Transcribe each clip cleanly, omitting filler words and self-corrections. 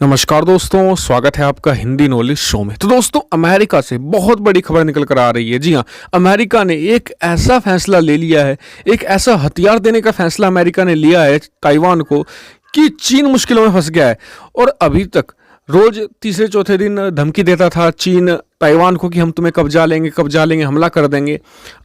नमस्कार दोस्तों, स्वागत है आपका हिंदी नॉलेज शो में। तो दोस्तों, अमेरिका से बहुत बड़ी खबर निकल कर आ रही है। जी हाँ, अमेरिका ने एक ऐसा फैसला ले लिया है, एक ऐसा हथियार देने का फैसला अमेरिका ने लिया है ताइवान को कि चीन मुश्किलों में फंस गया है। और अभी तक रोज तीसरे चौथे दिन धमकी देता था चीन ताइवान को कि हम तुम्हें कब्जा लेंगे, हमला कर देंगे।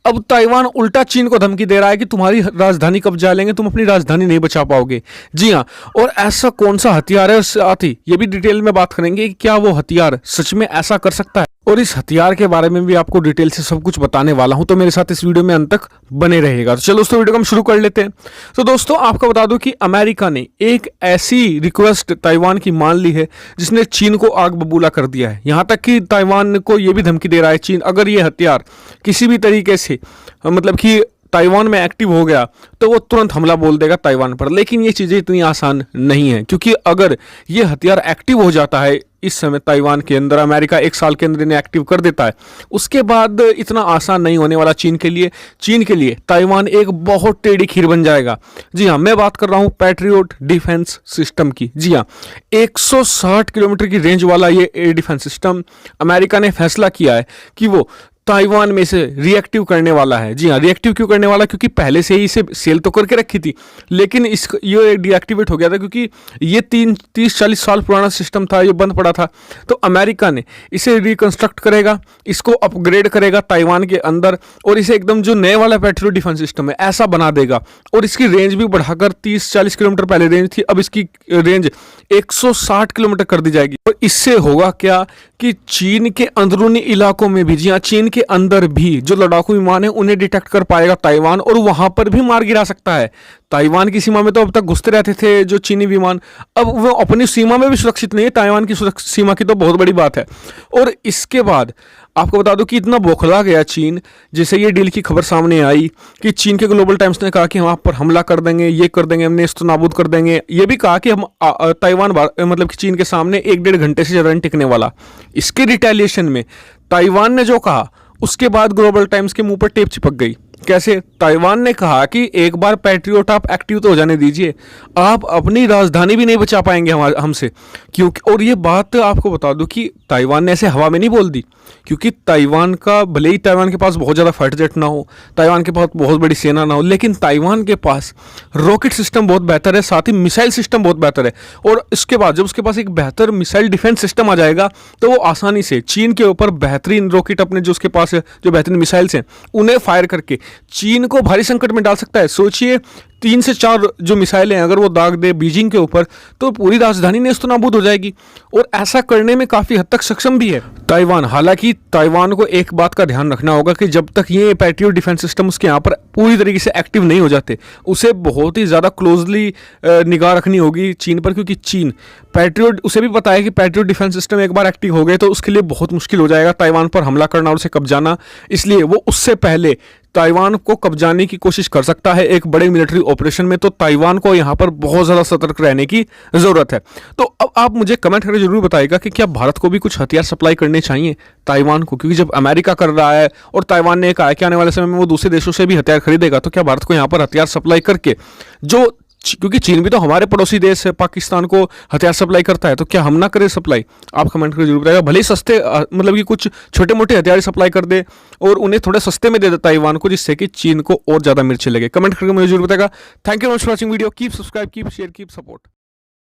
अब ताइवान उल्टा चीन को धमकी दे रहा है कि तुम्हारी राजधानी कब्जा लेंगे, तुम अपनी राजधानी नहीं बचा पाओगे। जी हाँ, और ऐसा कौन सा हथियार है, उससे साथ ही ये भी डिटेल में बात करेंगे कि क्या वो हथियार सच में ऐसा कर सकता है, और इस हथियार के बारे में भी आपको डिटेल से सब कुछ बताने वाला हूं। तो मेरे साथ इस वीडियो में अंत तक बने रहेगा। तो चलो दोस्तों, वीडियो को हम शुरू कर लेते हैं। तो दोस्तों, आपको बता दूं कि अमेरिका ने एक ऐसी रिक्वेस्ट ताइवान की मान ली है जिसने चीन को आग बबूला कर दिया है। यहां तक कि ताइवान को यह भी धमकी दे रहा है चीन, अगर ये हथियार किसी भी तरीके से मतलब कि ताइवान में एक्टिव हो गया तो वो तुरंत हमला बोल देगा ताइवान पर। लेकिन ये चीज़ें इतनी आसान नहीं है, क्योंकि अगर ये हथियार एक्टिव हो जाता है इस समय ताइवान के अंदर, अमेरिका एक साल के अंदर इन्हें एक्टिव कर देता है, उसके बाद इतना आसान नहीं होने वाला चीन के लिए ताइवान एक बहुत टेढ़ी खीर बन जाएगा। जी हाँ, मैं बात कर रहा हूँ पैट्रियोट डिफेंस सिस्टम की। जी हाँ, 160 किलोमीटर की रेंज वाला ये एयर डिफेंस सिस्टम अमेरिका ने फैसला किया है कि वो ताइवान में से रिएक्टिव करने वाला है। जी हाँ, रिएक्टिव क्यों करने वाला, क्योंकि पहले से ही इसे सेल तो करके रखी थी, लेकिन ये डीएक्टिवेट हो गया था क्योंकि ये 30-40 साल पुराना सिस्टम था, ये बंद पड़ा था। तो अमेरिका ने इसे रिकंस्ट्रक्ट करेगा, इसको अपग्रेड करेगा ताइवान के अंदर, और इसे एकदम जो नए वाला पैट्रियोट डिफेंस सिस्टम है ऐसा बना देगा। और इसकी रेंज भी बढ़ाकर 30-40 किलोमीटर पहले रेंज थी, अब इसकी रेंज 160 किलोमीटर कर दी जाएगी। और इससे होगा क्या कि चीन के अंदरूनी इलाकों में भी, जी हाँ, चीन के अंदर भी जो लड़ाकू विमान है उन्हें डिटेक्ट कर पाएगा ताइवान, और वहां पर भी मार गिरा सकता है। ताइवान की सीमा में तो अब तक घुसते रहते थे जो चीनी विमान, अब वो अपनी सीमा में भी सुरक्षित नहीं है। ताइवान की सीमा की तो बहुत बड़ी बात है। और इसके बाद आपको बता दूं कि इतना बौखला गया चीन, जैसे ये डील की खबर सामने आई कि चीन के ग्लोबल टाइम्स ने कहा कि हम आप पर हमला कर देंगे, ये कर देंगे, हमने इसको नाबूद कर देंगे। ये भी कहा कि हम ताइवान मतलब कि चीन के सामने 1-1.5 घंटे से ज़्यादा नहीं टिकने वाला। इसके रिटेलिएशन में ताइवान ने जो कहा, उसके बाद ग्लोबल टाइम्स के मुंह पर टेप चिपक गई। कैसे? ताइवान ने कहा कि एक बार पैट्रियोट आप एक्टिव तो हो जाने दीजिए, आप अपनी राजधानी भी नहीं बचा पाएंगे हमसे। क्योंकि और ये बात आपको बता दूं कि ताइवान ने ऐसे हवा में नहीं बोल दी, क्योंकि ताइवान का भले ही ताइवान के पास बहुत ज़्यादा फाइटर जेट ना हो, ताइवान के पास बहुत बड़ी सेना ना हो, लेकिन ताइवान के पास रॉकेट सिस्टम बहुत बेहतर है, साथ ही मिसाइल सिस्टम बहुत बेहतर है। और इसके बाद जब उसके पास एक बेहतर मिसाइल डिफेंस सिस्टम आ जाएगा तो वो आसानी से चीन के ऊपर बेहतरीन रॉकेट अपने जो उसके पास है, जो बेहतरीन मिसाइल्स हैं, उन्हें फायर करके चीन को भारी संकट में डाल सकता है। सोचिए, 3 से 4 जो मिसाइलें अगर वो दाग दे बीजिंग के ऊपर तो पूरी राजधानी नेस्तनाबूद हो जाएगी। और ऐसा करने में काफ़ी हद तक सक्षम भी है ताइवान। हालांकि ताइवान को एक बात का ध्यान रखना होगा कि जब तक ये पैट्रियोट डिफेंस सिस्टम उसके यहाँ पर पूरी तरीके से एक्टिव नहीं हो जाते, उसे बहुत ही ज़्यादा क्लोजली निगाह रखनी होगी चीन पर, क्योंकि चीन पैट्रियोट, उसे भी पता है कि पैट्रियोट डिफेंस सिस्टम एक बार एक्टिव हो गए तो उसके लिए बहुत मुश्किल हो जाएगा ताइवान पर हमला करना और उसे कब्जाना। इसलिए वो उससे पहले ताइवान को कब्जाने की कोशिश कर सकता है एक बड़े मिलिट्री ऑपरेशन में। तो ताइवान को यहाँ पर बहुत ज़्यादा सतर्क रहने की ज़रूरत है। तो अब आप मुझे कमेंट करके जरूर बताइएगा कि क्या भारत को भी कुछ हथियार सप्लाई करने चाहिए ताइवान को, क्योंकि जब अमेरिका कर रहा है और ताइवान ने कहा कि आने वाले समय में वो दूसरे देशों से भी हथियार खरीदेगा, तो क्या भारत को यहाँ पर हथियार सप्लाई करके, जो क्योंकि चीन भी तो हमारे पड़ोसी देश है, पाकिस्तान को हथियार सप्लाई करता है, तो क्या हम ना करें सप्लाई? आप कमेंट करके जरूर बताइएगा। भले ही सस्ते मतलब कि कुछ छोटे मोटे हथियार सप्लाई कर दे और उन्हें थोड़े सस्ते में दे दे ताइवान को, जिससे कि चीन को और ज़्यादा मिर्ची लगे। कमेंट करके मुझे जरूर बताएगा। Thank you for watching video. Keep subscribe, keep share, keep support.